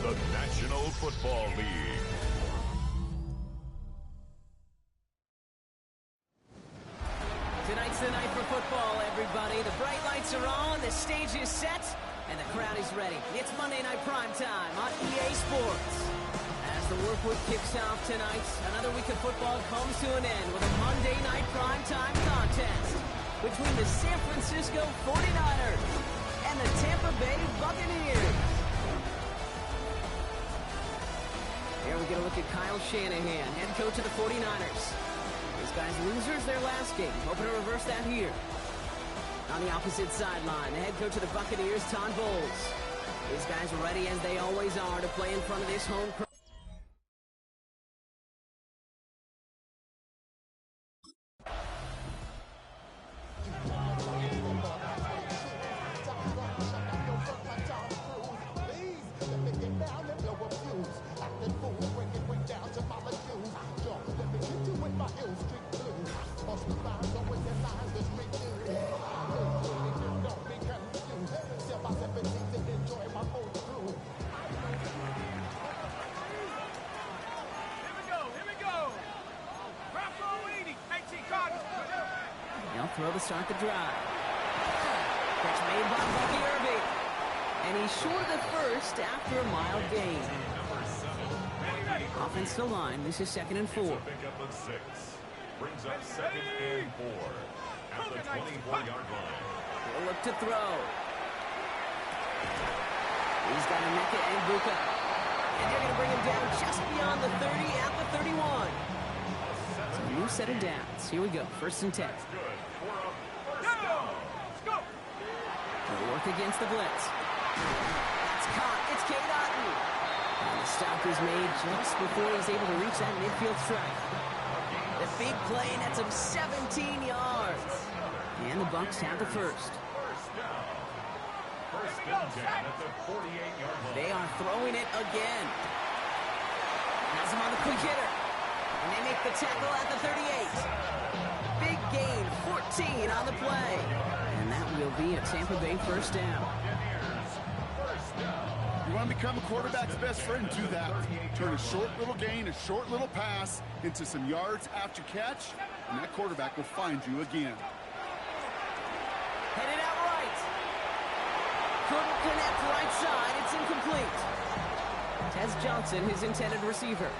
the National Football League. Tonight's the night for football, everybody. The bright lights are on, the stage is set, and the crowd is ready. It's Monday Night Prime Time on EA Sports. As the work week kicks off tonight, another week of football comes to an end with a Monday Night Prime Time contest between the San Francisco 49ers and the Tampa Bay Buccaneers. Here we get a look at Kyle Shanahan, head coach of the 49ers. These guys losers their last game, hoping to reverse that here. On the opposite sideline, the head coach of the Buccaneers, Todd Bowles. These guys are ready as they always are to play in front of this home crowd. Throw to start the drive. Catch made by Bucky Irving. And he's short of the first after a mild gain. Offensive line, this is 2nd and 4. Brings up 2nd and 4 at the 24-yard line. He'll look to throw. He's got Emeka and Buka. And they're going to bring him down just beyond the 30 at the 31. So a new set of downs. Here we go, 1st and 10. They'll work against the blitz. That's caught. It's Cade Otton. And the stop is made just before he's able to reach that midfield strike. The big play nets him 17 yards. And the Bucs have the first. They are throwing it again. Has him on the quick hitter. And they make the tackle at the 38. Big gain, 14 on the play. And that will be a Tampa Bay first down. You want to become a quarterback's best friend, do that. Turn a short little gain, a short little pass into some yards after catch, and that quarterback will find you again. Headed out right. Couldn't connect right side. It's incomplete. Tez Johnson, his intended receiver.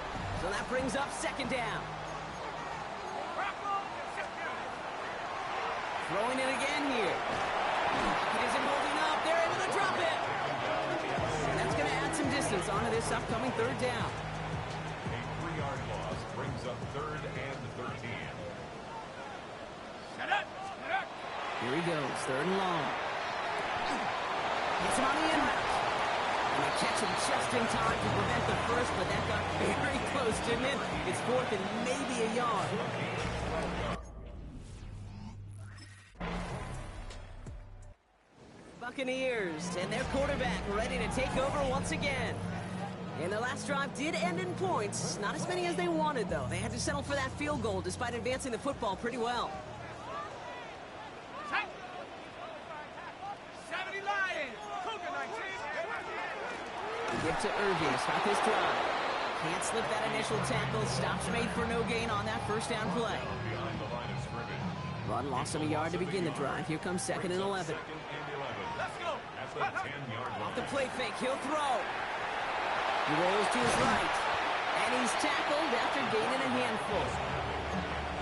So that brings up 2nd down. Throwing it again here. It isn't holding up. They're able to drop it. And that's going to add some distance onto this upcoming 3rd down. A 3-yard loss brings up 3rd and 13. Here he goes, 3rd and long. Gets him on the inbound. And they catch him just in time to prevent the first, but that got very close, didn't it? It's 4th and maybe a yard. Buccaneers and their quarterback ready to take over once again. And their last drive did end in points. Not as many as they wanted, though. They had to settle for that field goal despite advancing the football pretty well. 70 Lions. Cougar 19. Give to Irving to start this drive. Can't slip that initial tackle. Stops made for no gain on that first down play. Run loss of a yard to begin the drive. Here comes 2nd and 11. Let's go. Off the play fake, he'll throw. He rolls to his right. And he's tackled after gaining a handful.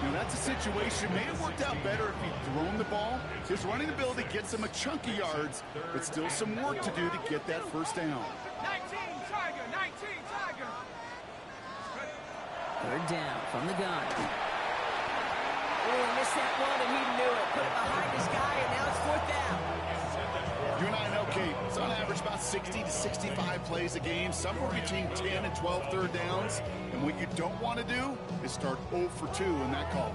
Now that's a situation may have worked out better if he'd thrown the ball. His running ability gets him a chunk of yards, but still some work to do to get that first down. 19 Tiger. 19 Tiger. 3rd down from the gun. Oh, he missed that one and he knew it. Put it behind his guy and now it's 4th down. You and I know, Kate, it's on average about 60 to 65 plays a game, somewhere between 10 and 12 3rd downs. And what you don't want to do is start 0 for 2 in that call.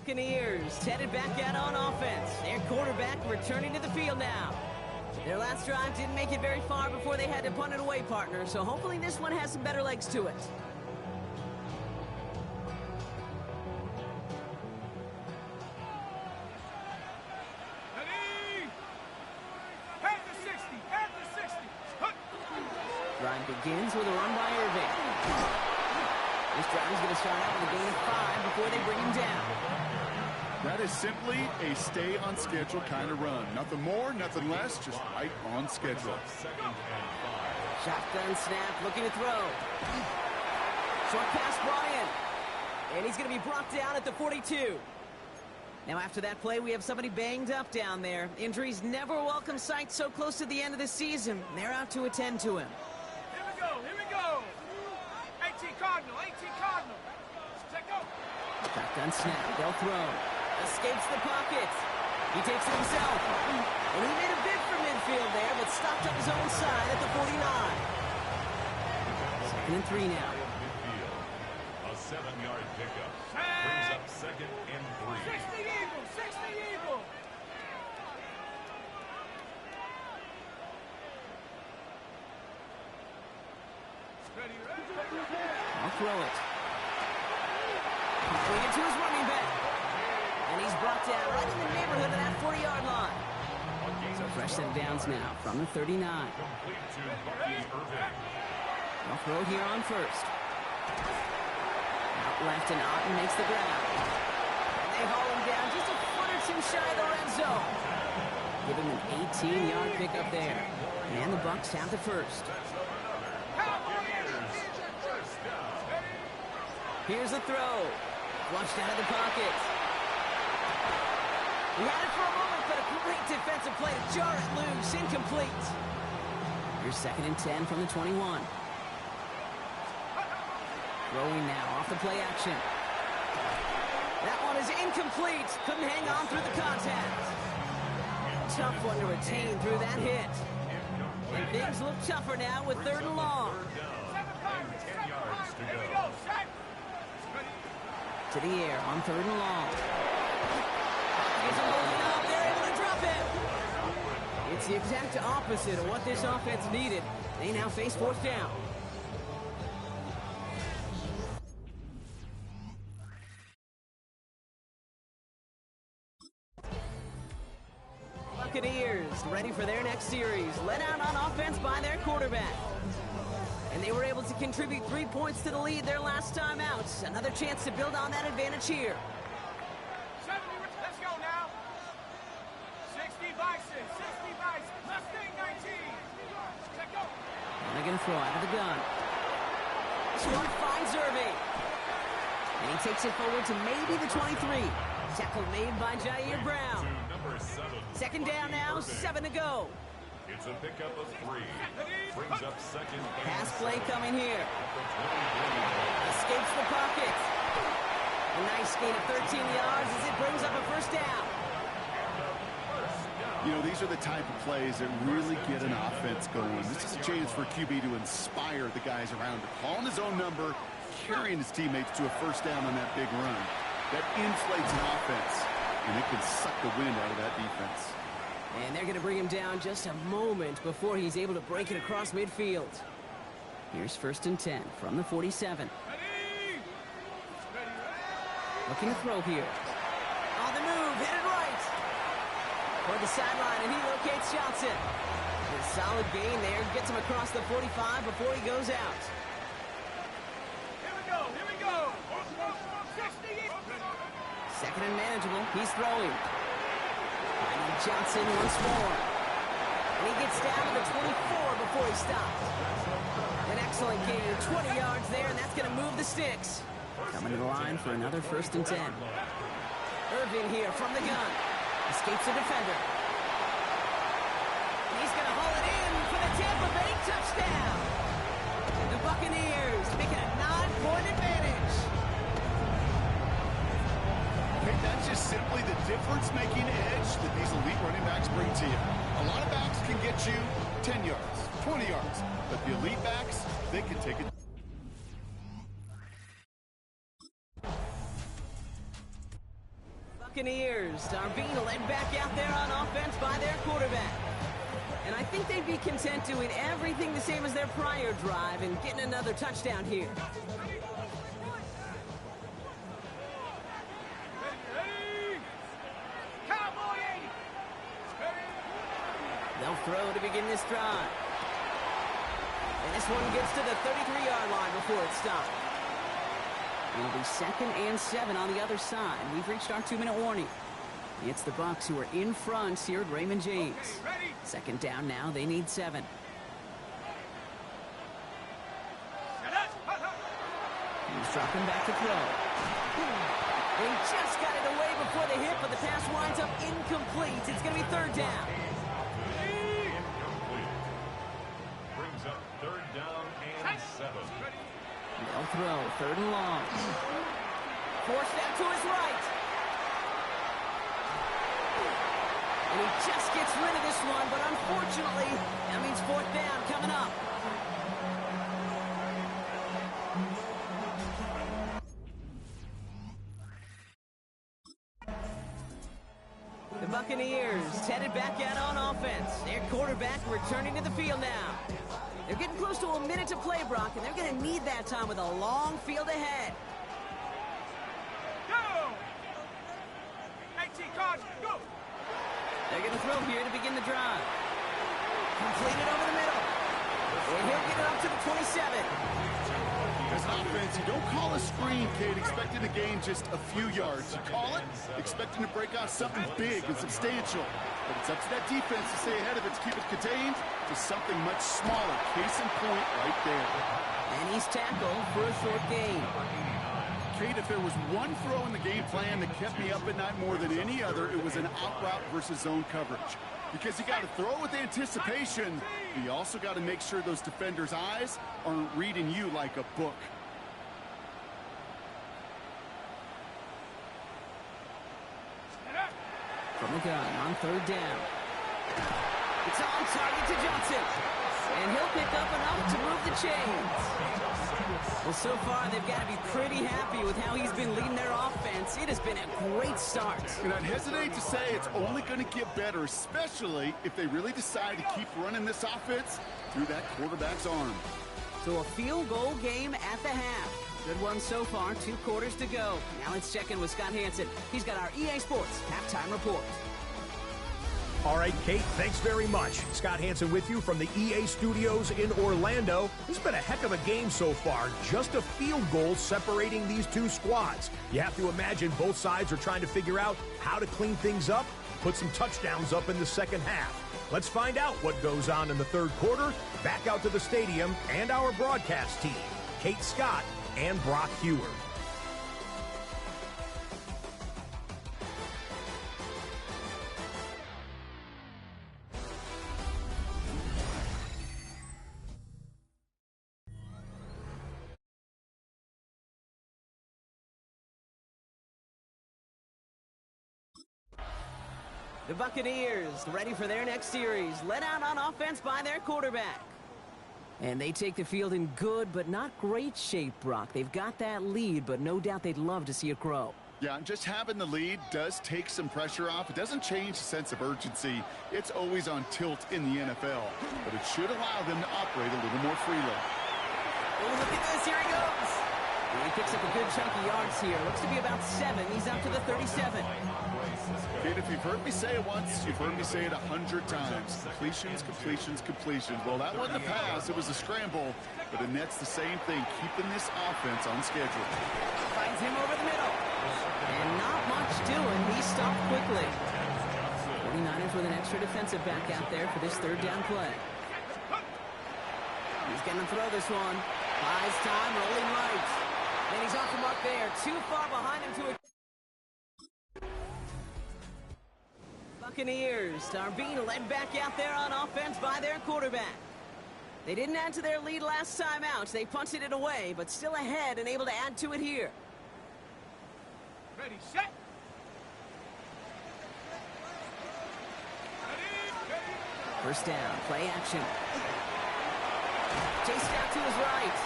Buccaneers headed back out on offense. Their quarterback returning to the field now. Their last drive didn't make it very far before they had to punt it away, partner, so hopefully this one has some better legs to it. Drive begins with a run by Irving. This drive is going to start out with a gain of 5 before they bring him down. That is simply a stay-on-schedule kind of run. Nothing more, nothing less, just right on schedule. Shotgun snap, looking to throw. Short pass, Bryant. And he's going to be brought down at the 42. Now after that play, we have somebody banged up down there. Injuries never a welcome sight so close to the end of the season. They're out to attend to him. Here we go. 18 Cardinal. Check go. Shotgun snap, they'll throw. Escapes the pocket. He takes it himself. And he made a bid for midfield there, but stopped on his own side at the 49. 2nd and 3 now. A 7-yard pickup. Brings up 2nd and 3. 60 Eagle. Ready. I'll throw it. Throwing it to his running back. And he's brought down right in the neighborhood of that 40-yard line. So fresh set of downs now from the 39. Complete to Bucky Irving. They'll throw here on first. Out left and Otten makes the grab. And they haul him down just a foot or two shy of the red zone. Give him an 18-yard pickup there. And the Bucs have the first. Here's the throw. Flushed out of the pocket. He had it for a moment, but a great defensive play to jar it loose. Incomplete. Here's 2nd and 10 from the 21. Throwing now off the play action. That one is incomplete. Couldn't hang on through the contact. Tough one to retain through that hit. And things look tougher now with 3rd and long. 10 yards to go. To the air on 3rd and long. He's holding up. They're able to drop it. It's the exact opposite of what this offense needed. They now face 4th down. Buccaneers ready for their next series. Led out on offense by their quarterback. And they were able to contribute 3 points to the lead their last time out. Another chance to build on that advantage here. 70, let's go now. 60 Bison. Mustang 19. Check go. And they're going to throw out of the gun. This one finds Irving. And he takes it forward to maybe the 23. Tackle made by Jair Brown. Number 7. 2nd down now, 7 to go. It's a pickup of 3. Brings up 2nd and Pass play coming here. at Escapes the pocket. A nice gain of 13 yards as it brings up a 1st down. You know, these are the type of plays that really get an offense going. This is a chance for QB to inspire the guys around him. Calling his own number, carrying his teammates to a 1st down on that big run. That inflates an offense, and it can suck the wind out of that defense. And they're going to bring him down just a moment before he's able to break it across midfield. Here's 1st and 10 from the 47. Looking to throw here. On the move, hit it right. Toward the sideline, and he locates Johnson. A solid gain there, gets him across the 45 before he goes out. Here we go. 60. 2nd and manageable, he's throwing. Finding Johnson once more. And he gets down to the 24 before he stops. An excellent gain, 20 yards there, and that's going to move the sticks. Coming to the line for another 1st and 10. Irving here from the gun. Escapes the defender. He's going to haul it in for the Tampa Bay touchdown. The Buccaneers making a 9-point advantage. Hey, that's just simply the difference-making edge that these elite running backs bring to you. A lot of backs can get you 10 yards, 20 yards, but the elite backs, they can take it. Buccaneers are being led back out there on offense by their quarterback. And I think they'd be content doing everything the same as their prior drive and getting another touchdown here. They'll throw to begin this drive. And this one gets to the 33-yard line before it's stopped. It'll be 2nd and 7 on the other side. We've reached our 2-minute warning. It's the Bucs who are in front here at Raymond James. 2nd down now. They need 7. He's dropping back to throw. They just got it away before the hit, but the pass winds up incomplete. It's going to be 3rd down. Brings up 3rd down and 7. They'll throw 3rd and long. Forced out to his right. And he just gets rid of this one, but unfortunately, that means 4th down coming up. The Buccaneers headed back out on offense. Their quarterback returning to the field now. They're getting close to a minute to play, Brock, and they're going to need that time with a long field ahead. Go! 18 cards, go! They're going to throw here to begin the drive. Completed over the middle. And he'll get it up to the 27. As an offense, you don't call a screen, Kate, expecting to gain just a few yards. You call it expecting to break out something big and substantial. But it's up to that defense to stay ahead of it, to keep it contained to something much smaller. Case in point right there. And he's tackled for a short gain. Kate, if there was one throw in the game plan that kept me up at night more than any other, it was an out route versus zone coverage. Because you got to throw with anticipation, but you also got to make sure those defenders' eyes aren't reading you like a book. From the gun on 3rd down. It's on target to Johnson. And he'll pick up enough to move the chains. Well, so far, they've got to be pretty happy with how he's been leading their offense. It has been a great start. And I'd hesitate to say it's only going to get better, especially if they really decide to keep running this offense through that quarterback's arm. So a field goal game at the half. Good one so far, 2 quarters to go. Now let's check in with Scott Hansen. He's got our EA Sports halftime report. All right, Kate, thanks very much. Scott Hansen with you from the EA Studios in Orlando. This has been a heck of a game so far. Just a field goal separating these two squads. You have to imagine both sides are trying to figure out how to clean things up, put some touchdowns up in the second half. Let's find out what goes on in the 3rd quarter. Back out to the stadium and our broadcast team, Kate Scott and Brock Hewer. The Buccaneers ready for their next series, led out on offense by their quarterback. And they take the field in good but not great shape, Brock. They've got that lead, but no doubt they'd love to see it grow. Yeah, just having the lead does take some pressure off. It doesn't change the sense of urgency. It's always on tilt in the NFL, but it should allow them to operate a little more freely. Oh, look at this. Here he goes. And he picks up a good chunk of yards here. Looks to be about 7. He's up to the 37. Kid, if you've heard me say it once, you've heard me say it 100 times. Completions, completions, completions. Well, that wasn't a pass. It was a scramble. But the net's the same thing, keeping this offense on schedule. Finds him over the middle. And not much doing. He stopped quickly. 49ers with an extra defensive back out there for this 3rd down play. He's going to throw this one. Buys time, rolling right. And he's off the mark there. Too far behind him to a... Buccaneers are being led back out there on offense by their quarterback. They didn't add to their lead last time out. They punted it away, but still ahead and able to add to it here. Ready, set. First down, play action. Chased out to his right.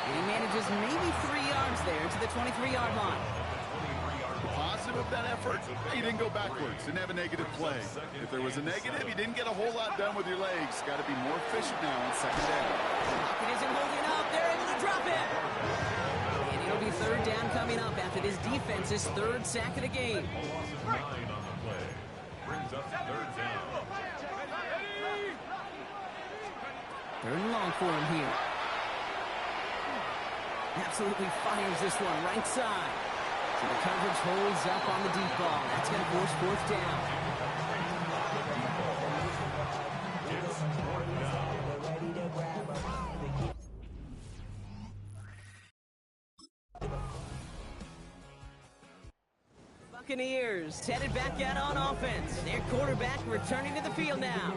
And he manages maybe 3 yards there to the 23-yard line. The positive of that effort, he didn't go backwards, didn't have a negative play. If there was a negative, you didn't get a whole lot done with your legs. Got to be more efficient now on second down. Pocket isn't holding up. They're able to drop it. And it'll be third down coming up after this defense's third sack of the game. Loss of 9 on the play. Brings up third down. Third and long for him here. Absolutely fires this one right side. So the coverage holds up on the deep ball. That's going to force fourth down. It's fourth down. Buccaneers headed back out on offense. Their quarterback returning to the field now.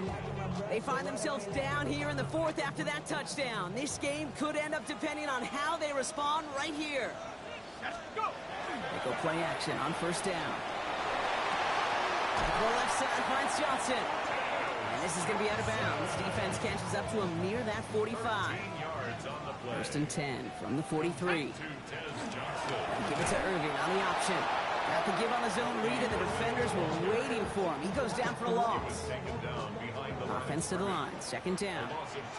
They find themselves down here in the fourth after that touchdown. This game could end up depending on how they respond right here. They go play action on first down. The left side finds Johnson. And this is going to be out of bounds. Defense catches up to him near that 45. 13 yards on the play. First and 10 from the 43. To Dennis Johnson. Give it to Irving on the option. Got the give on the zone read, and the defenders were waiting for him. He goes down for a loss. Taken down behind the line. Offense to the line. Second down. Loss of 2.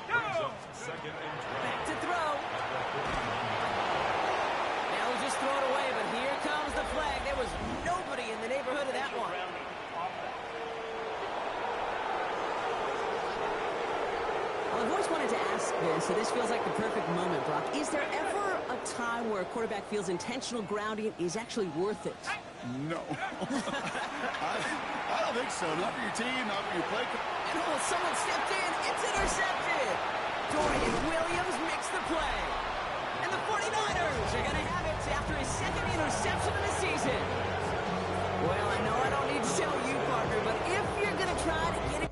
Brings up second and 12. Back to throw. Now he'll just throw it away, but here comes the flag. There was nobody in the neighborhood of that one. Well, I've always wanted to ask this, so this feels like the perfect moment, Brock. Is there ever a time where a quarterback feels intentional grounding is actually worth it? No. I don't think so. Not for your team, not for your play. And someone stepped in. It's intercepted. Dorian Williams makes the play. And the 49ers are going to have it after his second interception of the season. Well, I know I don't need to tell you, partner, but if you're going to try to get it...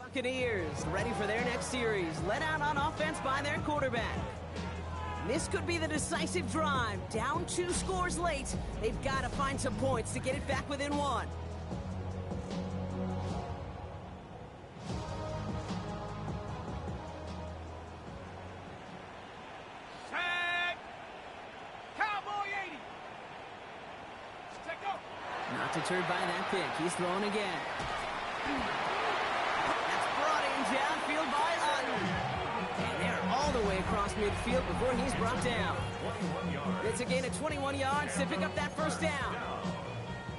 Buccaneers ready for their next series. Let out on offense by their quarterback. This could be the decisive drive. Down 2 scores late. They've got to find some points to get it back within 1. Set. Cowboy 80. Set go. Not deterred by that pick. He's throwing again. That's brought in downfield by Otten. And they're all the way across midfield before he's brought down. 21 yards. It's a gain of 21 yards to pick up that first down.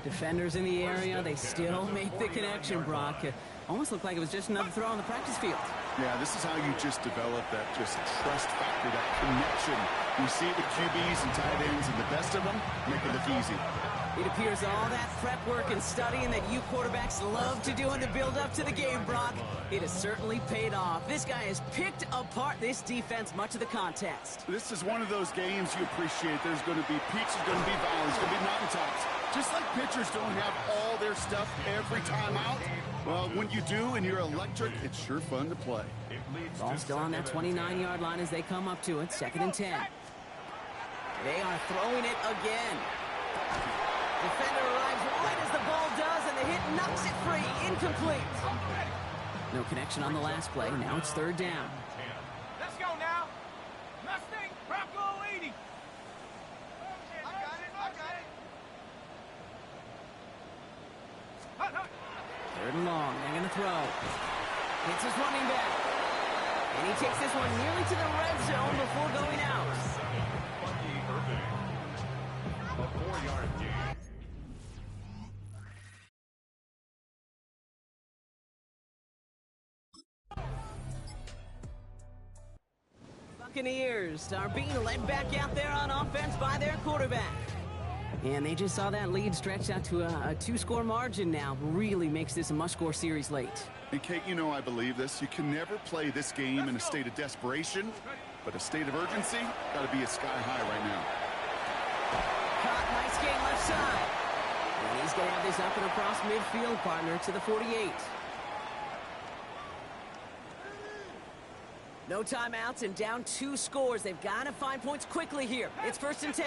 Defenders in the area, they still make the connection, Brock. Almost looked like it was just another throw on the practice field. Yeah, this is how you just develop that just trust factor, that connection. You see it with QBs and tight ends, and the best of them make it look easy. It appears all that prep work and studying that you quarterbacks love to do in the build-up to the game, Brock, it has certainly paid off. This guy has picked apart this defense much of the contest. This is one of those games you appreciate. There's going to be peaks, there's going to be valleys, there's going to be mountaintops. Just like pitchers don't have all their stuff every time out, well, when you do and you're electric, it's sure fun to play. It leads Ball to still on that 29-yard line as they come up to it. Second and 10. They are throwing it again. Defender arrives right as the ball does, and the hit knocks it free. Incomplete. No connection on the last play. Now it's third down. Let's go now. Mustang Bronco 80. I got it. Third and long. They're going to throw. Hits his running back. And he takes this one nearly to the red zone before going out. Bucky Irving. A 4-yard gain. Buccaneers are being led back out there on offense by their quarterback. And they just saw that lead stretch out to a 2-score margin now. Really makes this a must-score series late. And Kate, you know I believe this. You can never play this game in a state of desperation, but a state of urgency got to be at sky high right now. Caught, nice game left side. And he's going to have this up and across midfield, partner, to the 48. No timeouts and down 2 scores. They've got to find points quickly here. It's first and 10.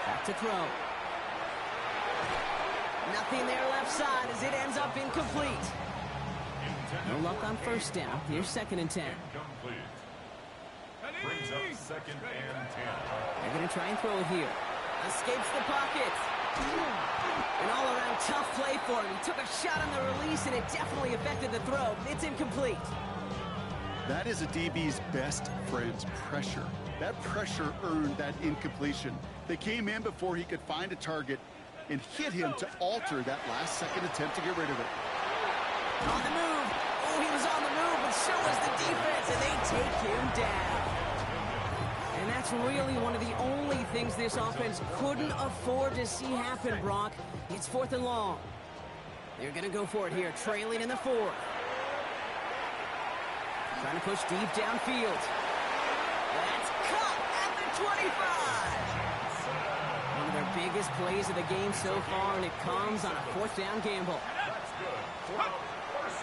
Back to throw. Nothing there left side as it ends up incomplete. No luck on first down. Here's second and 10. Incomplete. 2nd and 10. They're going to try and throw it here. Escapes the pocket. An all-around tough play for him. He took a shot on the release, and it definitely affected the throw. It's incomplete. That is a DB's best friend's pressure. That pressure earned that incompletion. They came in before he could find a target and hit him to alter that last-second attempt to get rid of it. On the move. Oh, he was on the move, but so was the defense, and they take him down. And that's really one of the only things this offense couldn't afford to see happen, Brock. It's 4th and long. They're going to go for it here, trailing in the 4th. Trying to push deep downfield. That's caught at the 25. One of their biggest plays of the game so far, and it comes on a 4th down gamble.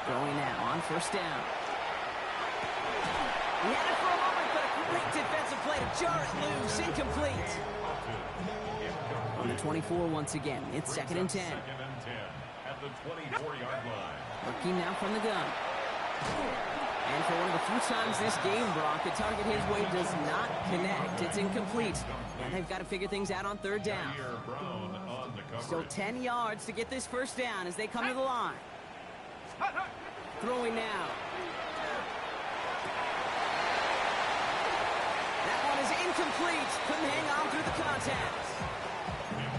Going now on 1st down. He had it for a moment, but a great defensive play to jar it loose. Incomplete. On the 24 once again. It's 2nd and 10. 2nd and 10 at the 24-yard line. Working now from the gun. And for one of the few times this game, Brock, the target his way does not connect. It's incomplete. And they've got to figure things out on 3rd down. Still 10 yards to get this 1st down as they come to the line. Throwing now. That one is incomplete. Couldn't hang on through the contact.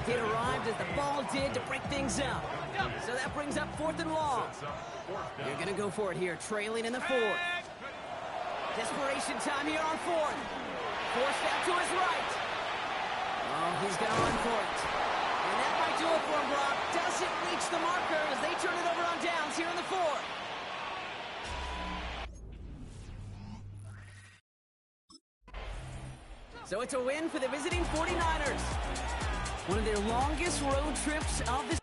It arrived as the ball did to break things up. So that brings up 4th and long. They're going to go for it here, trailing in the 4th. Desperation time here on 4th. Forced out to his right. Oh, he's going to run for it. And that might do it for him, Brock. Doesn't reach the marker as they turn it over on downs here in the 4th. So it's a win for the visiting 49ers. One of their longest road trips of the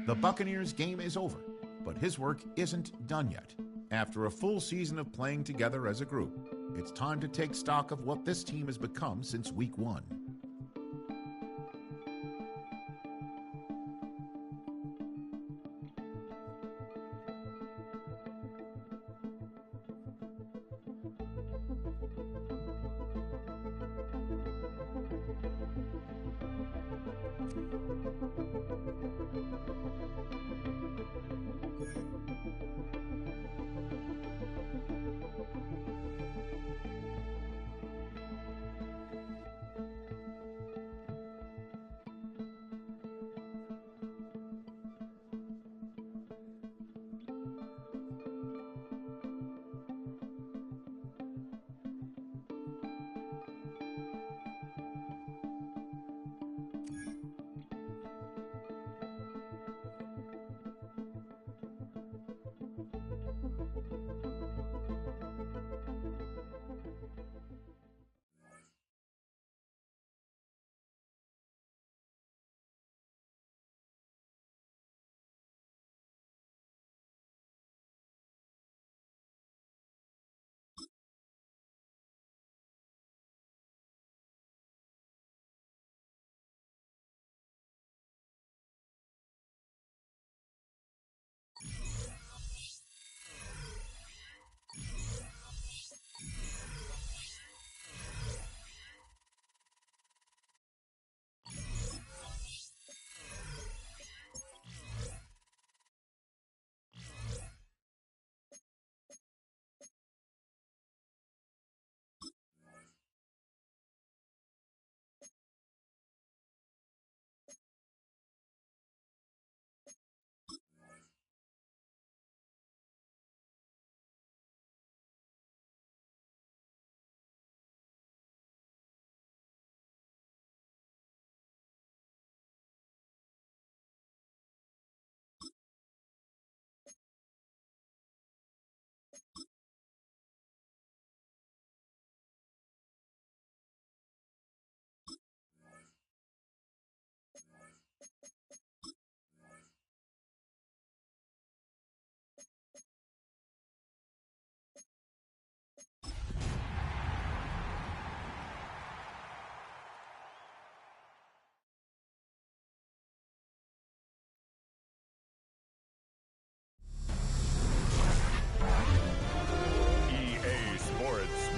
The Buccaneers' game is over, but his work isn't done yet. After a full season of playing together as a group, it's time to take stock of what this team has become since week 1.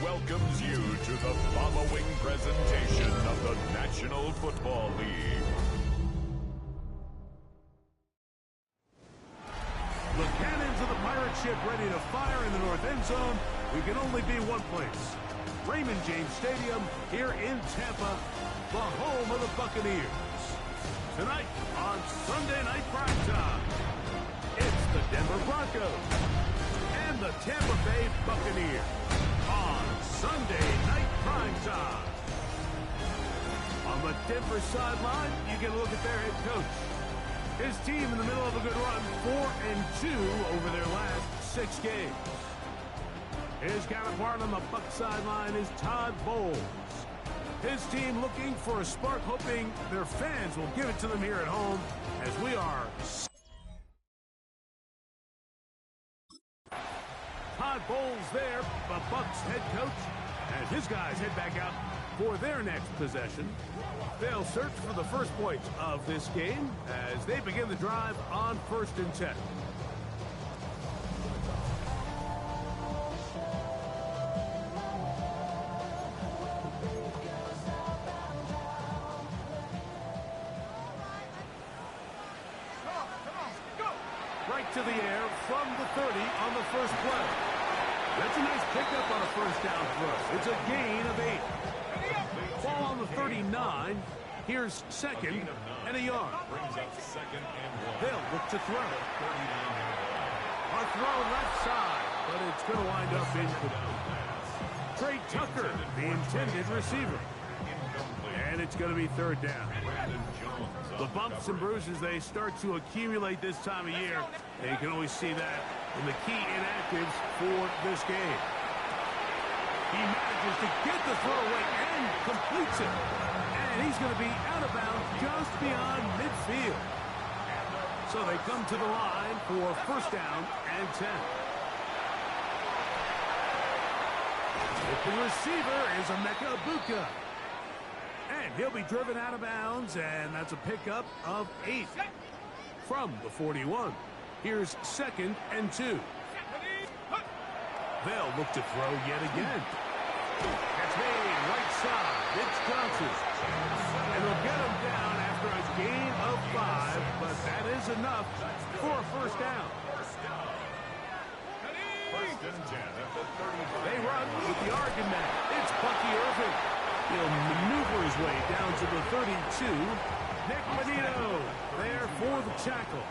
welcomes you to the following presentation of the National Football League. The cannons of the pirate ship ready to fire in the north end zone. We can only be one place. Raymond James Stadium here in Tampa, the home of the Buccaneers. Tonight on Sunday Night Primetime, it's the Denver Broncos and the Tampa Bay Buccaneers on Sunday Night Primetime. On the Denver sideline, you get a look at their head coach. His team in the middle of a good run, 4-2 over their last 6 games. His counterpart on the Buck sideline is Todd Bowles. His team looking for a spark, hoping their fans will give it to them here at home, as we are. Todd Bowles there, the Bucks head coach, as his guys head back out for their next possession. They'll search for the first points of this game as they begin the drive on 1st and 10. Right to the air from the 30 on the first play. That's a nice pickup on a first down throw. It's a gain of 8. Ball on the 39. Here's 2nd and a yard. They'll look to throw. A throw left side, but it's going to wind up incomplete. Trey Tucker, the intended receiver. And it's going to be 3rd down. The bumps and bruises, they start to accumulate this time of year. And you can always see that in the key inactives for this game. He manages to get the throw away and completes it. And he's going to be out of bounds just beyond midfield. So they come to the line for 1st down and 10. The receiver is Emeka Egbuka. And he'll be driven out of bounds, and that's a pickup of 8 from the 41. Here's 2nd and 2. They'll look to throw yet again. It's made right side. It's Johnson. And they'll get him down after a gain of 5, but that is enough for a 1st down. They run with the argument. It's Bucky Irving. He'll maneuver his way down to the 32. Nick Benito there for the tackle.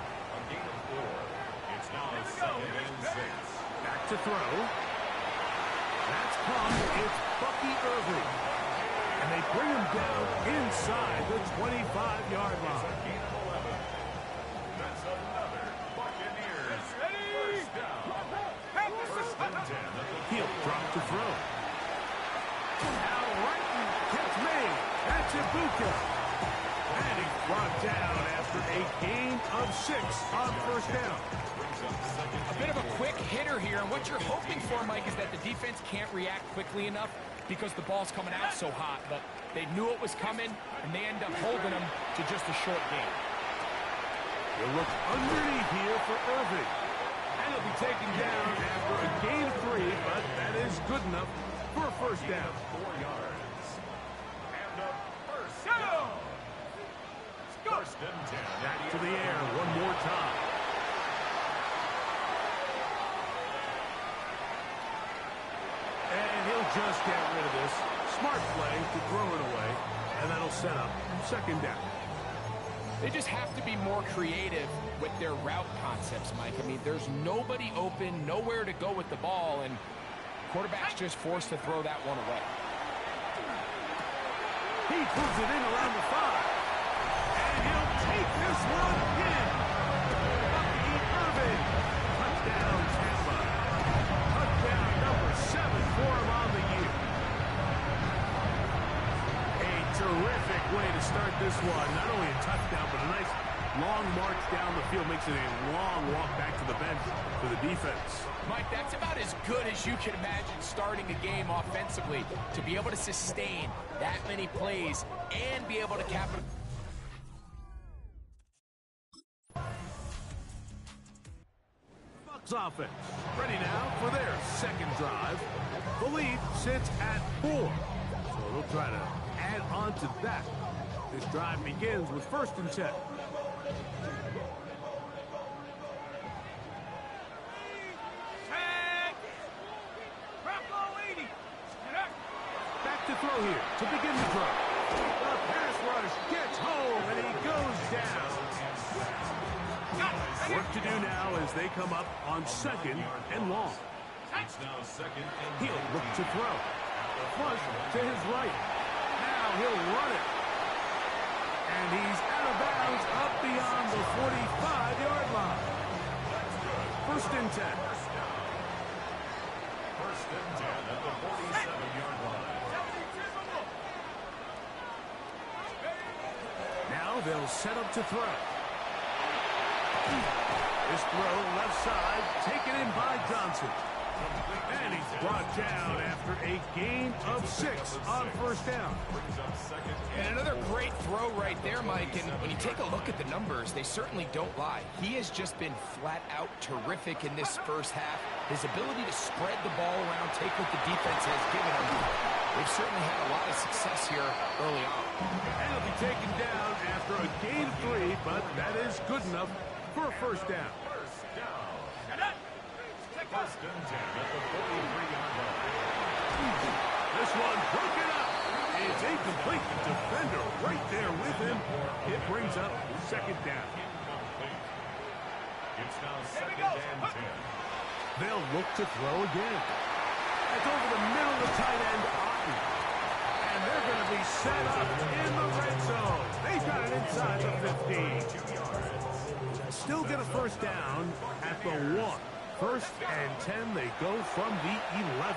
It's now 2nd and 6. Back to throw. That's come. It's Bucky Irving. And they bring him down inside the 25-yard line. That's another Buccaneers 1st down. 1st and 10. He'll drop to throw. Now right catch made. That's Egbuka. And he's brought down after a gain of 6 on 1st down. A bit of a quick hitter here, and what you're hoping for, Mike, is that the defense can't react quickly enough because the ball's coming out so hot. But they knew it was coming, and they end up holding them to just a short game. He'll look underneath here for Irving. And he'll be taken down after a gain of 3, but that is good enough for a 1st down. 4 yards. And a 1st down. 1st and 10. Back to the air one more time. And he'll just get rid of this. Smart play to throw it away. And that'll set up 2nd down. They just have to be more creative with their route concepts, Mike. I mean, there's nobody open, nowhere to go with the ball, and quarterback's just forced to throw that one away. He pulls it in around the 5. And he'll take this one in. Bucky Irving. Touchdown, Tampa. Touchdown number 7 for him on the year. A terrific way to start this one. Not only a touchdown, but a nice long march down the field. Makes it a long walk back to the bench for the defense. Mike, that's about as good as you can imagine starting a game offensively. To be able to sustain that many plays and be able to capitalize. Colts offense ready now for their second drive. The lead sits at 4, so they'll try to add on to that. This drive begins with 1st and 10. Back to throw here to begin the drive. The pass rush gets home, and he goes down. Work to do now as they come up on 2nd and long. It's now 2nd and He'll look to throw. Flush to his right. Now he'll run it. And he's out of bounds up beyond the 45-yard line. 1st and 10. 1st and 10 at the 47-yard line. Now they'll set up to throw. This throw left side taken in by Johnson. And he's brought down after a gain of 6 on 1st down. And another great throw right there, Mike. And when you take a look at the numbers, they certainly don't lie. He has just been flat out terrific in this first half. His ability to spread the ball around, take what the defense has given him. They've certainly had a lot of success here early on. And he'll be taken down after a gain of 3, but that is good enough for a 1st down. 1st and 10 at the 43-yard line. This one broken up. It's incomplete. Defender right there with him. It brings up 2nd down. It's now 2nd and 10. They'll look to throw again. It's over the middle of the tight end, Otten. And they're going to be set up in the red zone. They've got it inside the 15. Still get a 1st down at the 1. 1st and 10, they go from the 11.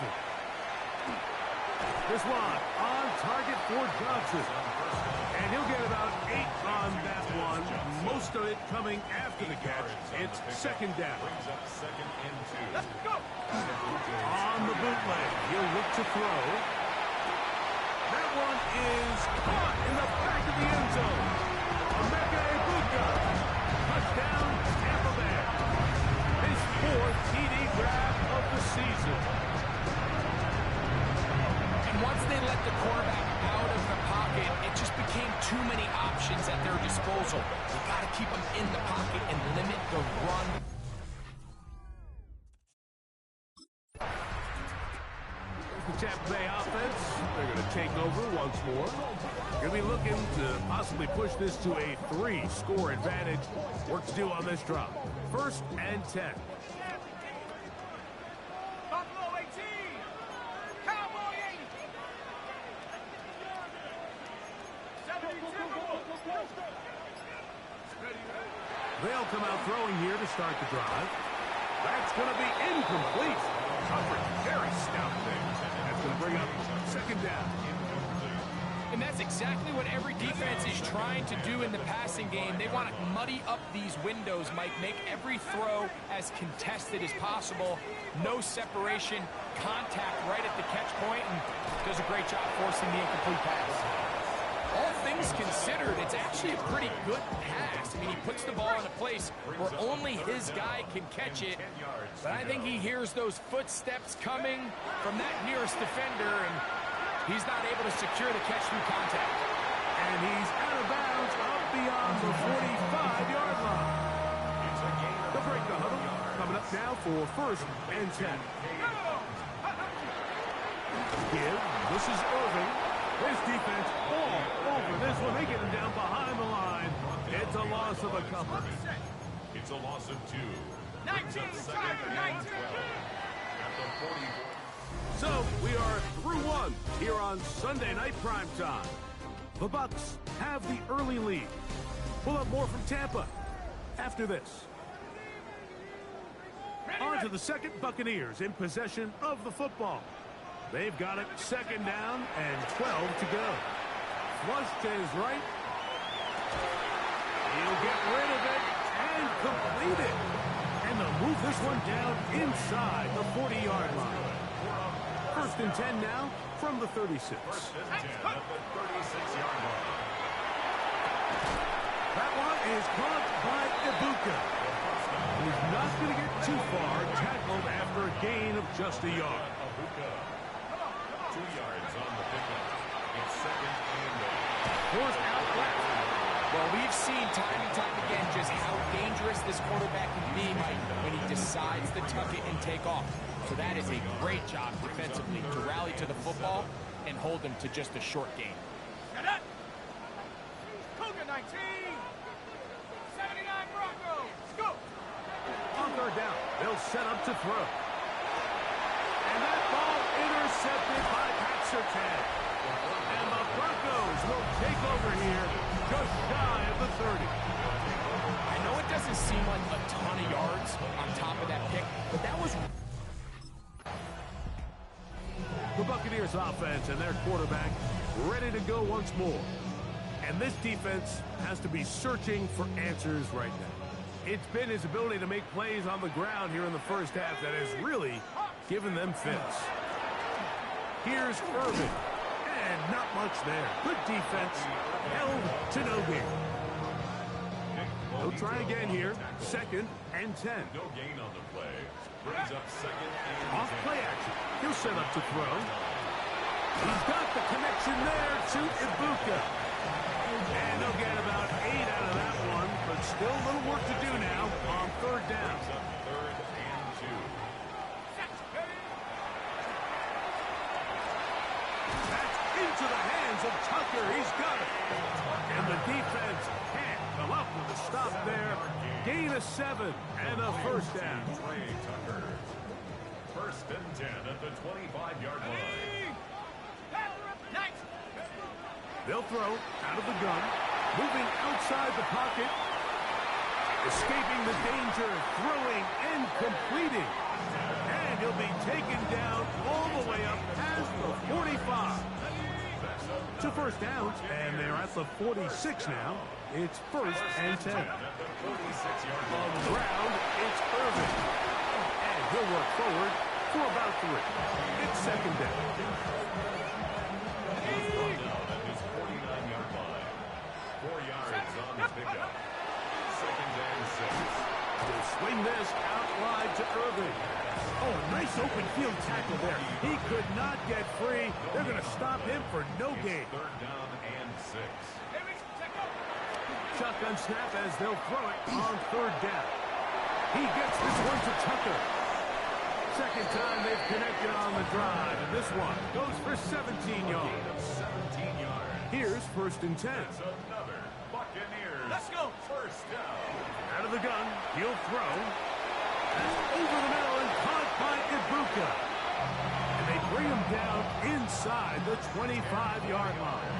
This one on target for Johnson. And he'll get about 8 on that one. Most of it coming after the catch. It's 2nd down. On the bootleg, he'll look to throw. That one is caught in the back of the end zone. Emeka Egbuka. Touchdown, Tampa Bay. His 4th TD grab of the season. And once they let the quarterback out of the pocket, it just became too many options at their disposal. You got to keep them in the pocket and limit the run. The Tampa Bay offense, they're going to take over once more. Going to be looking to possibly push this to a 3-score advantage. Work to do on this drop. 1st and 10. Buffalo 18. Cowboy 80. 72. They'll come out throwing here to start the drive. That's going to be incomplete. Coverage very stout there. That's going to bring up 2nd down. And that's exactly what every defense is trying to do in the passing game. They want to muddy up these windows, Mike, make every throw as contested as possible. No separation, contact right at the catch point, and does a great job forcing the incomplete pass. All things considered, it's actually a pretty good pass. I mean, he puts the ball in a place where only his guy can catch it. But I think he hears those footsteps coming from that nearest defender, and he's not able to secure the catch through contact. And he's out of bounds up beyond the 45-yard line. They'll break the huddle. Coming up now for 1st and 10. Give. This is Irving. His defense all over this one. They get him down behind the line. It's a loss of a couple. It's a loss of 2. 19, 19. So we are through 1 here on Sunday Night Primetime. The Bucs have the early lead. We'll have more from Tampa after this. On to the 2nd, Buccaneers in possession of the football. They've got it 2nd down and 12 to go. Flush to his right. He'll get rid of it and complete it. And they'll move this one down inside the 40-yard line. 1st and 10 now from the 36. 1st and 10 at the 36-yard line. That one is caught by Egbuka. He's not going to get too far. Tackled after a gain of just a yard. 2 yards on the pickup. It's second and 8. Forced out left. Well, we've seen time and time again just how dangerous this quarterback can be, Mike, when he decides to tuck it and take off. So that is a great job defensively to rally to the football and hold him to just a short gain. Cougar 19. 79 Broncos. Go. On third down, they'll set up to throw. And that ball intercepted by Pat Surtain. And the Broncos will take over here just shy of the 30. I know it doesn't seem like a ton of yards on top of that pick, but that was... The Buccaneers offense and their quarterback ready to go once more. And this defense has to be searching for answers right now. It's been his ability to make plays on the ground here in the first half that has really given them fits. Here's Irvin. And not much there. Good defense. Held to no gain. They'll try again here. Second and 10. No gain on the play. Brings up second and Off 10. play action. He'll set up to throw. He's got the connection there to Ibuka. And they'll get about 8 out of that one, but still a little work to do now on third down. Brings up third and 2. That's into the hands of Tucker. He's got it. And the defense can't come up with a stop there. Gain of 7 and a first down. Trey Tucker. First and 10 at the 25-yard line. They'll throw out of the gun. Moving outside the pocket. Escaping the danger. Throwing and completing. And he'll be taken down all the way up past the 45. To first downs. And they're at the 46 now. It's first and 10. At the 46-yard On line. the ground, it's Irvin. And he'll work forward for about 3. It's second down. Brought down at his 49-yard line. 4 yards on the pickup. Second and 6. They'll swing this out wide to Irvin. Oh, a nice open field tackle there. He could not get free. They're going to stop him for no gain. Third down and 6. Shotgun snap as they'll throw it on third down. He gets this one to Tucker. Second time they've connected on the drive, and this one goes for 17 yards. 17 yards. Here's first and 10. It's another Buccaneers. Let's go. First down. Out of the gun, he'll throw. That's over the middle and caught by Ibuka. And they bring him down inside the 25-yard line.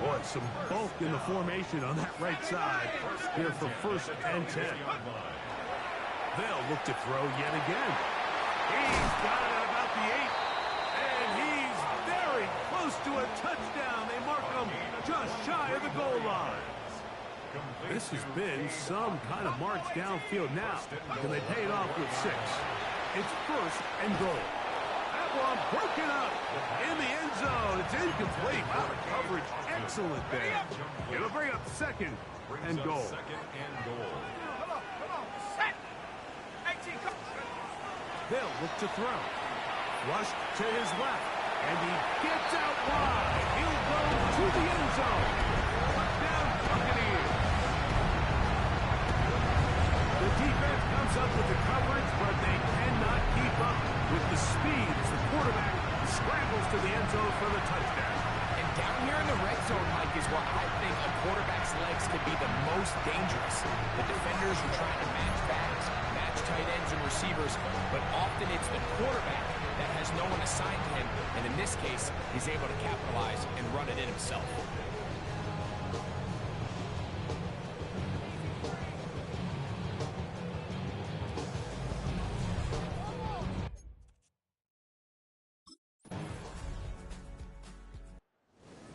Boy, some bulk in the formation on that right side here for first and 10. They'll look to throw yet again. He's got it at about the 8. And he's very close to a touchdown. They mark him just shy of the goal line. This has been some kind of march downfield now. Can they pay it off with 6? It's first and goal. That one broken up in the end zone. It's incomplete. Wow, the coverage excellent there. It'll bring up second and goal. Second and goal. They'll look to throw. Rushed to his left. And he gets out wide. He'll go to the end zone. Touchdown, Buccaneers. The defense comes up with the coverage, but they cannot keep up with the speed as the quarterback scrambles to the end zone for the touchdown. And down here in the red zone, Mike, is where I think a quarterback's legs could be the most dangerous. The defenders are trying to match backs, match tight ends and receivers, but often it's the quarterback that has no one assigned to him, and in this case, he's able to capitalize and run it in himself.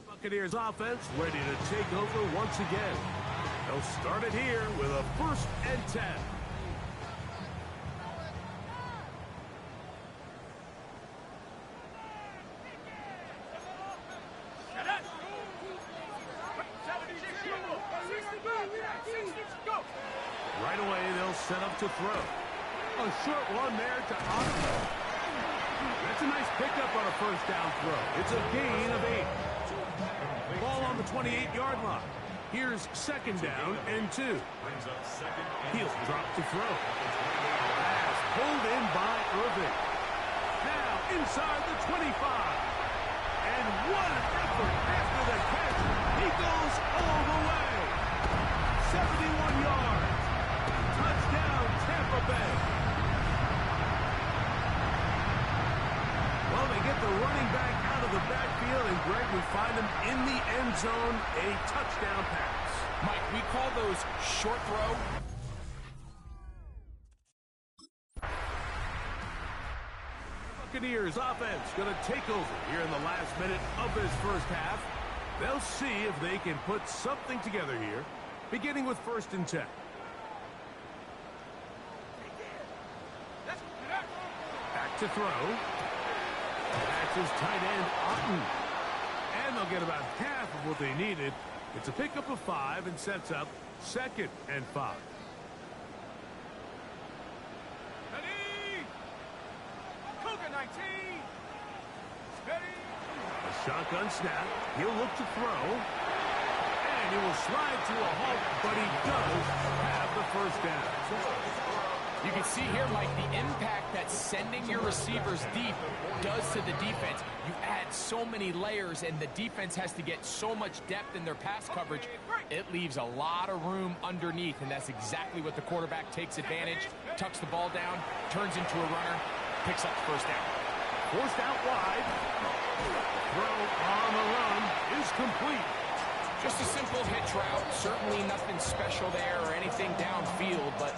Buccaneers offense ready to take over once again. They'll start it here with a first and 10. Right away, they'll set up to throw. A short one there to Otto. That's a nice pickup on a first down throw. It's a gain of 8. Ball on the 28-yard line. Here's second down and 2. He'll drop to throw. Pass pulled in by Irving. Now inside the 25. And what an effort after the catch. He goes all the way. 71 yards. Touchdown, Tampa Bay. Well, they get the running back out of the backfield, and Greg, we find him in the end zone, a touchdown pass. Mike, we call those short throw. Buccaneers offense going to take over here in the last minute of this first half. They'll see if they can put something together here, beginning with 1st and 10. Back to throw. That's his tight end, Otten. And they'll get about half of what they needed. It's a pickup of 5 and sets up 2nd and 5. Ready! Cougar 19! Steady! A shotgun snap. He'll look to throw. And he will slide to a halt, but he does have the first down. You can see here, Mike, the impact that sending your receivers deep does to the defense. You add so many layers, and the defense has to get so much depth in their pass coverage. It leaves a lot of room underneath, and that's exactly what the quarterback takes advantage, tucks the ball down, turns into a runner, picks up the first down. Forced out wide. Throw on the run is complete. Just a simple hitch route. Certainly nothing special there or anything downfield, but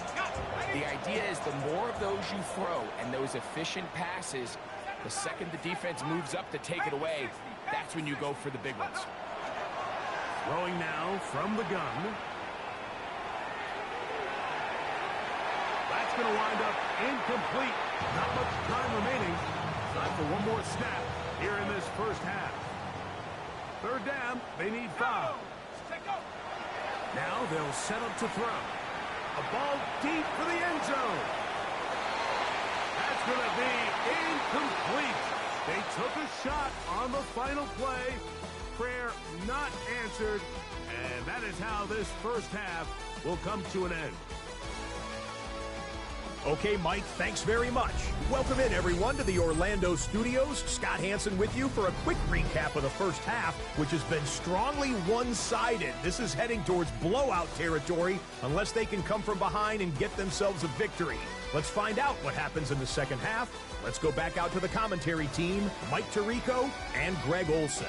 the idea is the more of those you throw and those efficient passes, the second the defense moves up to take it away, that's when you go for the big ones. Throwing now from the gun. That's going to wind up incomplete. Not much time remaining. Time for one more snap here in this first half. 3rd down, they need 5. Now they'll set up to throw. A ball deep for the end zone. That's going to be incomplete. They took a shot on the final play. Prayer not answered. And that is how this first half will come to an end. Okay, Mike, thanks very much. Welcome in, everyone, to the Orlando studios. Scott Hansen with you for a quick recap of the first half, which has been strongly one-sided. This is heading towards blowout territory unless they can come from behind and get themselves a victory. Let's find out what happens in the second half. Let's go back out to the commentary team, Mike Tirico and Greg Olson.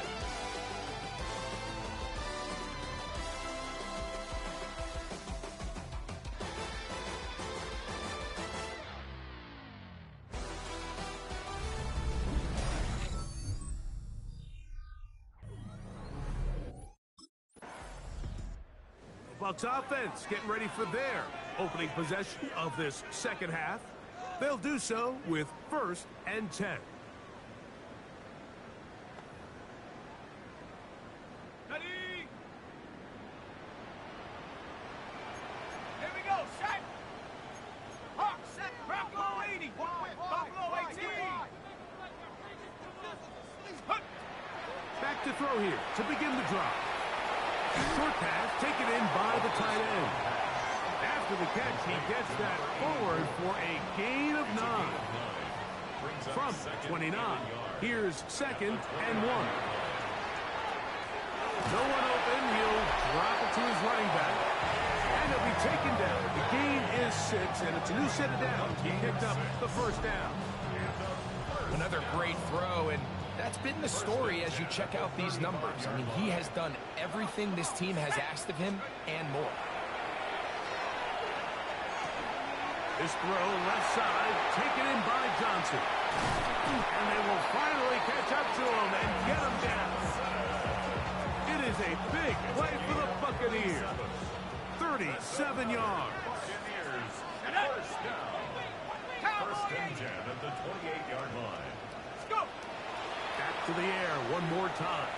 Bucs offense getting ready for their opening possession of this second half. They'll do so with 1st and 10. Ready! Here we go, set! Hawk, set, Buffalo 80! Buffalo 18! Back to throw here to begin the drive. Short pass taken in by the tight end. After the catch, he gets that forward for a gain of 9. From 29, here's 2nd and 1. No one open, he'll drop it to his running back. And he'll be taken down. The gain is 6, and it's a new set of downs. He picked up the first down. Another great throw, and that's been the story as you check out these numbers. I mean, he has done everything this team has asked of him and more. This throw left side, taken in by Johnson. And they will finally catch up to him and get him down. It is a big play for the Buccaneers. 37 yards. Buccaneers, first down. 1st and 10 at the 28-yard line. Let's go! Back to the air one more time.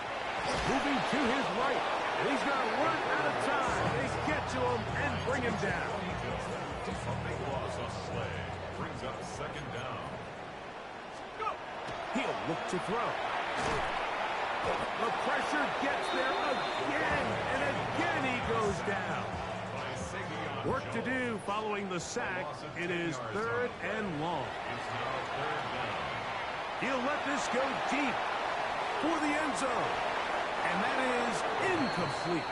Moving to his right. And he's got to run out of time. They get to him and bring him down. A big loss on the play. Brings up second down. He'll look to throw. The pressure gets there again, and again he goes down. Work to do following the sack. It is 3rd and long. It's now 3rd down. He'll let this go deep for the end zone. And that is incomplete.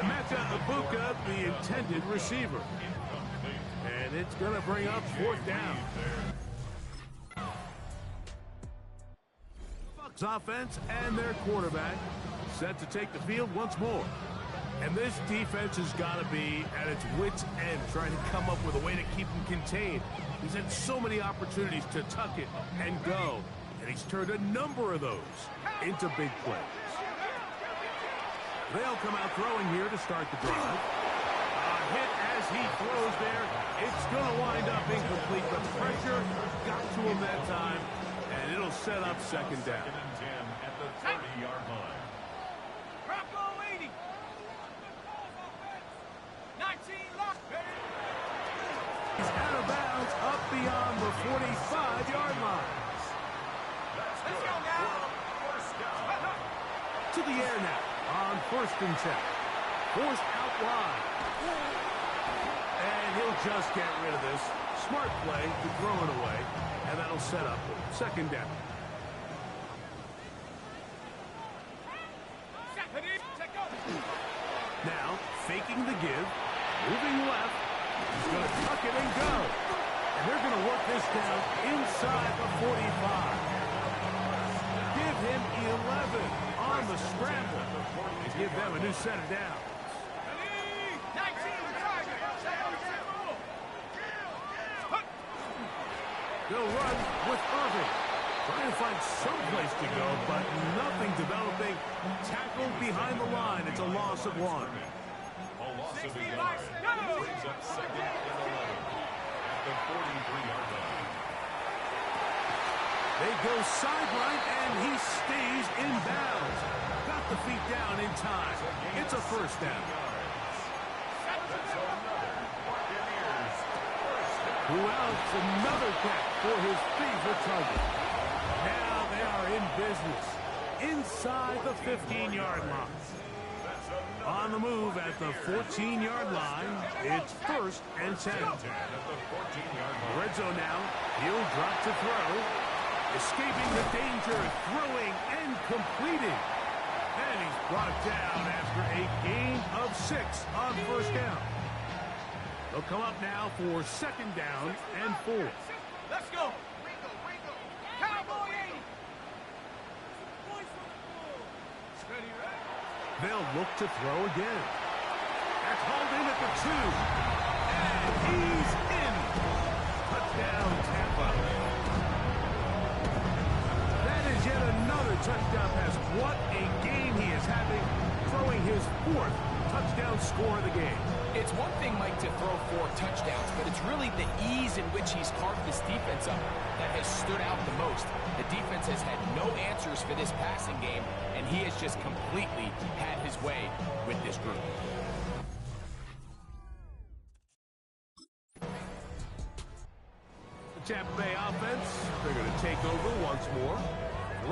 Emeka Ibuka, the intended receiver. And it's going to bring up 4th down. Bucs offense and their quarterback set to take the field once more. And this defense has got to be at its wits' end, trying to come up with a way to keep him contained. He's had so many opportunities to tuck it and go, and he's turned a number of those into big plays. They'll come out throwing here to start the drive. A hit as he throws there. It's going to wind up incomplete. The pressure got to him that time, and it'll set up second down. 2nd and 10 at the 30-yard line. Bronco 80. 19 lock. He's out of bounds up beyond the 45-yard line. That's Let's good. go now. First down. To the air now on 1st and 10. Forced out wide. And he'll just get rid of this. Smart play to throw it away, and that'll set up second down. Now, faking the give, moving left. He's going to tuck it and go. And they're going to work this down inside the 45. Give him 11 on the scramble and give them a new set of downs. 19 They'll run with Irving. Trying to find some place to go, but nothing developing. Tackled behind the line. It's a loss of 1. A loss of a yard. Brings up 2nd and 11 at the 43-yard line. They go sideline, and he stays in bounds. Got the feet down in time. It's a first down. That's another Buccaneers first down. Who else? Another catch for his favorite target. Now they are in business inside the 15-yard line. On the move at the 14-yard line, it's 1st and 10. At the 14-yard line. Red zone now. He'll drop to throw. Escaping the danger, throwing and completing. And he's brought down after a gain of 6 on 1st down. They'll come up now for 2nd down and 4. Let's go. Cowboy 80. They'll look to throw again. That's hauled in at the 2. And he's in. Touchdown, Tampa. That is yet another touchdown pass. What a game he is having, throwing his 4th touchdown score of the game. It's one thing, Mike, to throw 4 touchdowns, but it's really the ease in which he's carved this defense up that has stood out the most. The defense has had no answers for this passing game, and he has just completely had his way with this group. The Tampa Bay offense, they're going to take over once more.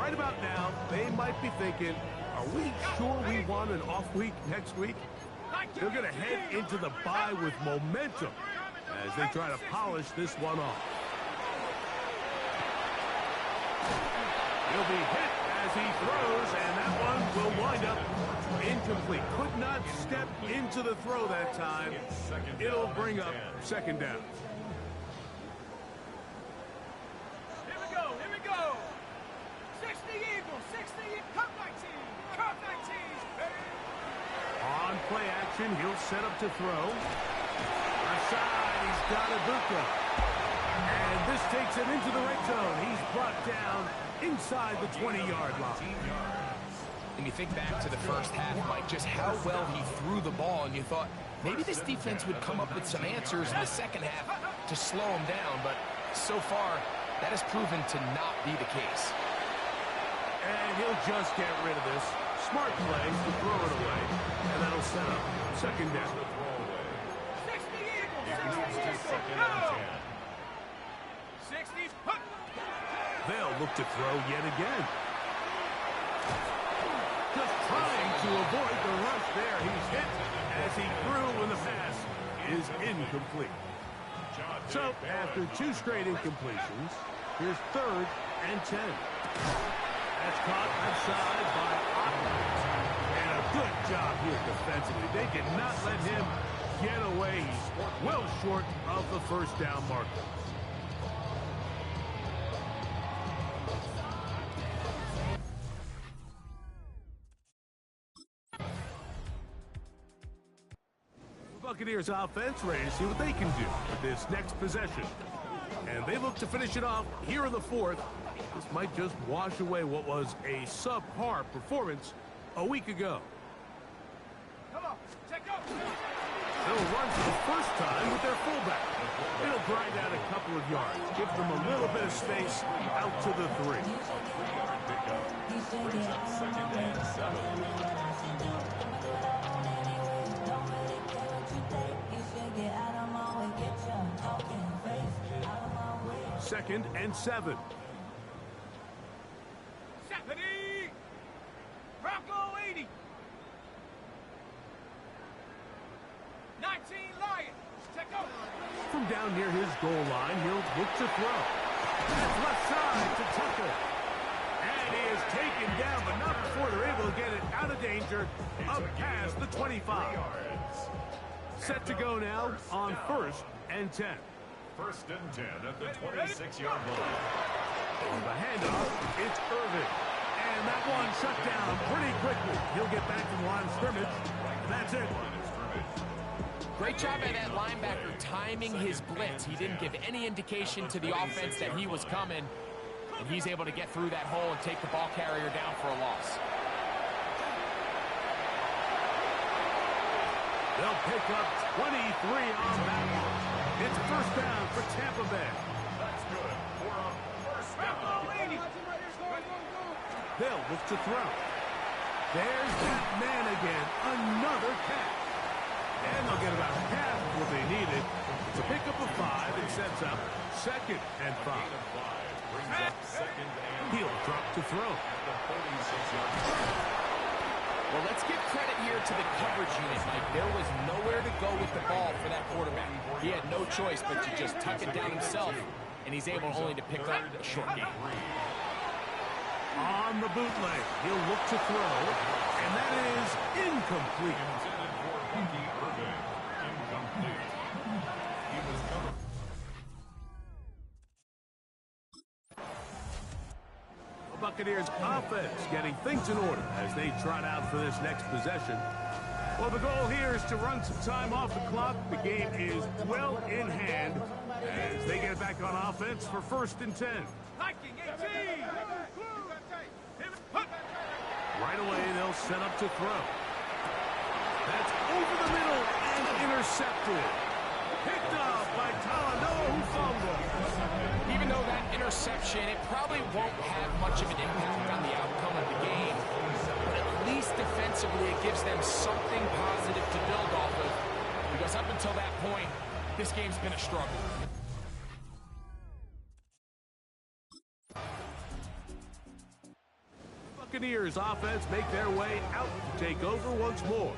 Right about now, they might be thinking, are we sure we want an off week next week? They're going to head into the bye with momentum as they try to polish this one off. He'll be hit as he throws, and that one will wind up incomplete. Could not step into the throw that time. It'll bring up second down. Here we go. 60 Eagles, 60 Cup 19. Cup 19. On play action, he'll set up to throw. Aside, he's got Ibuka. And this takes him into the red zone. He's brought down inside the 20-yard line. And you think back to the first half, Mike, just how well he threw the ball, and you thought maybe this defense would come up with some answers in the second half to slow him down, but so far, that has proven to not be the case. And he'll just get rid of this. Smart play to throw it away, and that'll set up second down. 60 Eagles, 60 second and 10. 60s. They'll look to throw yet again. Just trying to avoid the rush there. He's hit as he threw when the pass is incomplete. So after 2 straight incompletions, here's 3rd and 10. That's caught outside by Otto. And a good job here defensively. They did not let him get away. He's well short of the first down marker. Buccaneers offense ready to see what they can do with this next possession. And they look to finish it off here in the 4th. This might just wash away what was a subpar performance a week ago. Come on, check up. They'll run for the first time with their fullback. It'll grind out a couple of yards, give them a little bit of space out to the 3. Brings up second and 7. Second and 7. Ready. Bronco 80. 19 Lions. Check out. From down near his goal line, he'll look to throw. That's left side to Tucker. And he is taken down, but not before they're able to get it out of danger, up past the 25. Set to go now on 1st and 10. 1st and 10 at the 26-yard line. On the handoff, it's Irvin. And that one shut down pretty quickly. He'll get back to the line of scrimmage. And that's it. Great job by that linebacker timing his blitz. He didn't give any indication to the offense that he was coming. And he's able to get through that hole and take the ball carrier down for a loss. They'll pick up 23 on that one. It's 1st down for Tampa Bay. That's good. For a 1st down. They'll look to throw. There's that man again. Another catch. And they'll get about half of what they needed to pick up a 5 and sets up 2nd and 5. Brings up 2nd and 5. He'll drop to throw. At the 46-yard line. Well, let's give credit here to the coverage unit, Mike. There was nowhere to go with the ball for that quarterback. He had no choice but to just tuck it down himself, and he's able only to pick up a short gain. On the bootleg, he'll look to throw, and that is incomplete. Intended for Bucky Irvin. Incomplete. He was covered. Buccaneers offense getting things in order as they trot out for this next possession. Well, the goal here is to run some time off the clock. The game is well in hand as they get back on offense for 1st and 10. Hiking 18. Right away, they'll set up to throw. That's over the middle and intercepted. Picked up by Talanoa, who fumbled. Even though that interception, it probably won't have much of an impact on the outcome of the game. But at least defensively, it gives them something positive to build off of. Because up until that point, this game's been a struggle. Buccaneers offense make their way out to take over once more.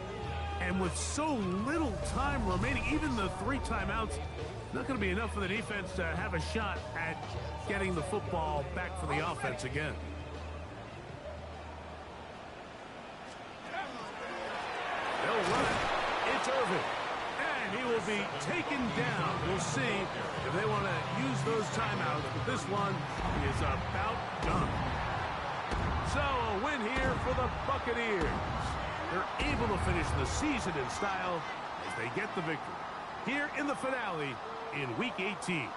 And with so little time remaining, even the 3 timeouts, not going to be enough for the defense to have a shot at getting the football back for the offense again. They'll run it. It's Irvin. And he will be taken down. We'll see if they want to use those timeouts, but this one is about done. So a win here for the Buccaneers. They're able to finish the season in style as they get the victory here in the finale in Week 18.